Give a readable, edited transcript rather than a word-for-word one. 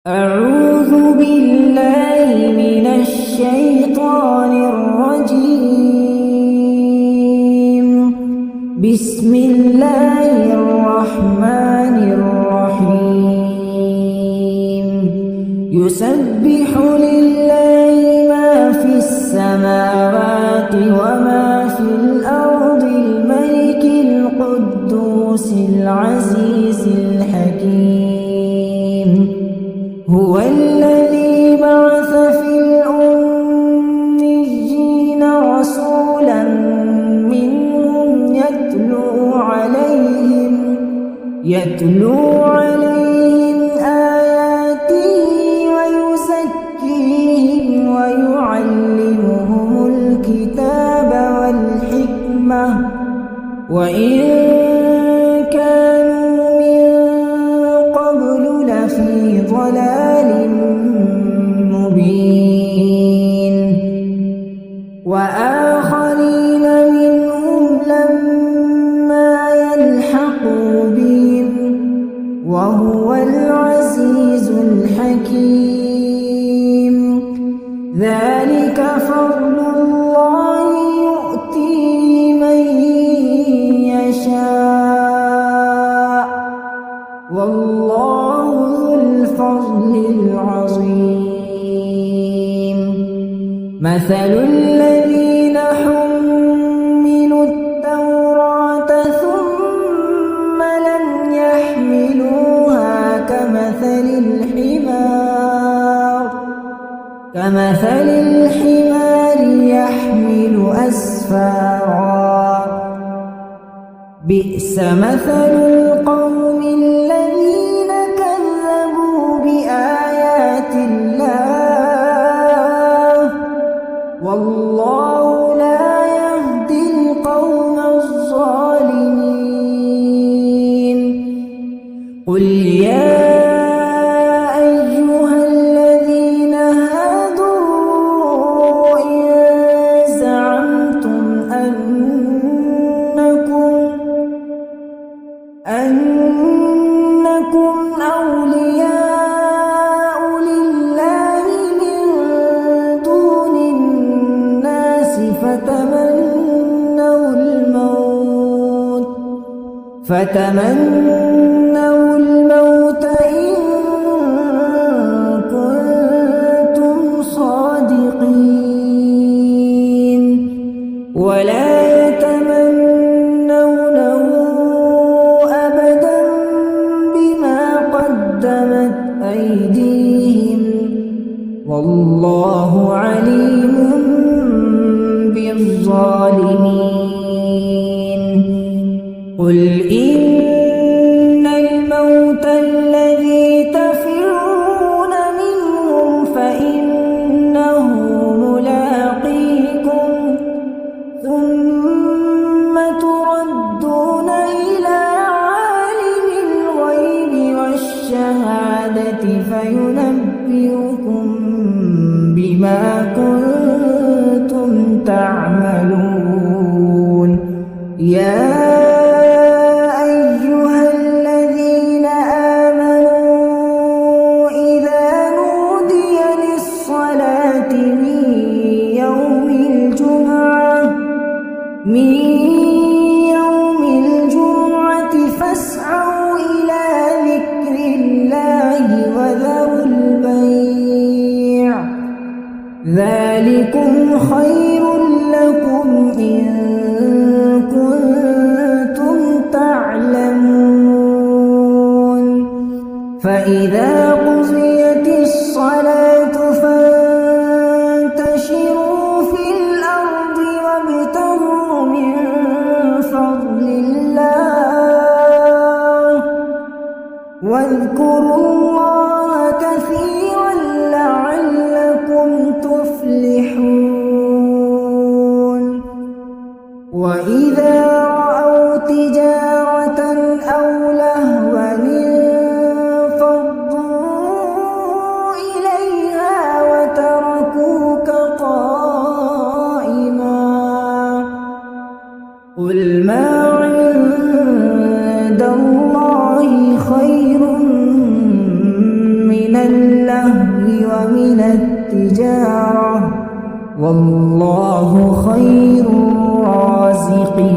أعوذ بالله من الشيطان الرجيم. بسم الله الرحمن الرحيم. يسبح لله ما في السماوات وما في الأرض الملك القدوس العزيز الحكيم. هو الذي بعث في الأميين رسولا منهم يتلو عليهم آياته ويزكيهم ويعلمهم الكتاب والحكمة وإن كانوا من قبل لفي ضلال مبين. وآخرين منهم لما يلحقوا بهم وهو العزيز الحكيم. ذلك فضل الله يؤتيه من يشاء والله ذو الفضل العظيم. مثل الذين حملوا التوراة ثم لم يحملوها كمثل الحمار يحمل أسفارا. بئس مثل القوم الذين كذبوا بآيات الله والله لا يهدي القوم الظالمين. قل يا أيها الذين هادوا إن زعمتم أنكم أولياء لله من دون الناس فتمنوا الموت إن كنتم صادقين ولا يتمنونه أبدا بما قدمت أيديهم والله عليم بالظالمين. قل إن الموت الذي تفرون منهم فإنه ملاقيكم ثم تردون إلى عالم الغيب والشهادة فينبئكم بما كنتم تعملون. يا أيها الذين آمنوا إذا نودي للصلاة من يوم الجمعة فاسعوا إلى ذكر الله وذروا البيع ذلكم خير لكم إن كنتم تعلمون. فإذا قضيت الصلاة فانتشروا في الأرض وابتغوا من فضل الله واذكروا الله كثيرا لعلكم تفلحون. وإذا رأوا تجارة أو لهوا انفضوا إليها التجارة والله خير الرازقين.